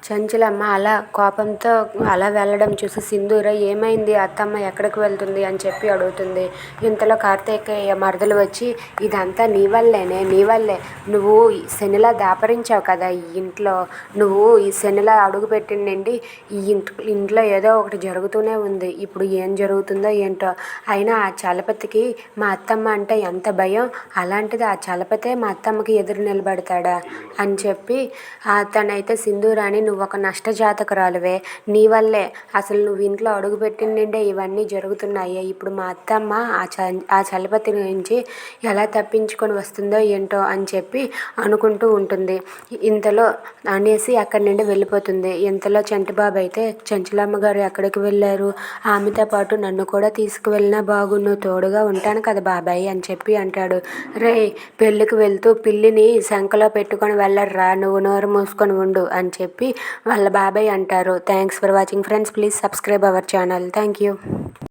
చంచలమ్మ అలా కోపంతో అలా వెళ్ళడం చూసి సింధూర ఏమైంది అత్తమ్మ ఎక్కడికి వెళ్తుంది అని చెప్పి అడుగుతుంది. ఇంతలో కార్తికేయ మరదలు వచ్చి ఇదంతా నీ వల్లేనే నీ వల్లే నువ్వు శనిలా దాపరించావు కదా ఈ ఇంట్లో. నువ్వు ఈ శనిలా అడుగుపెట్టిండి ఈ ఇంట్లో ఏదో ఒకటి జరుగుతూనే ఉంది. ఇప్పుడు ఏం జరుగుతుందో ఏంటో. అయినా ఆ చలపతికి మా అత్తమ్మ అంటే ఎంత భయం. అలాంటిది ఆ చలపతే మా అత్తమ్మకి ఎదురు నిలబడతాడా అని చెప్పి తనైతే సింధూరాని నువ్వు ఒక నష్టజాతకురాలువే. నీ వల్లే అసలు నువ్వు ఇంట్లో అడుగుపెట్టిండే ఇవన్నీ జరుగుతున్నాయి. ఇప్పుడు మా అత్తమ్మ ఆ చలపతి నుంచి ఎలా తప్పించుకొని వస్తుందో ఏంటో అని చెప్పి అనుకుంటూ ఉంటుంది. ఇంతలో అనేసి అక్కడి నుండి వెళ్ళిపోతుంది. ఇంతలో చంటిబాబు అయితే చంచలమ్మ గారు ఎక్కడికి వెళ్ళారు, ఆమెతో పాటు నన్ను కూడా తీసుకువెళ్ళినా బాగున్ను, తోడుగా ఉంటాను కదా బాబాయ్ అని చెప్పి అంటాడు. రే పెళ్ళికి వెళ్తూ పిల్లిని శంఖలో పెట్టుకొని వెళ్ళర్రా, నువ్వు నోరు మూసుకొని ఉండు అని చెప్పి వాళ్ళ బాబాయ్ అంటారు. Thanks for watching friends. Please subscribe our channel. Thank you.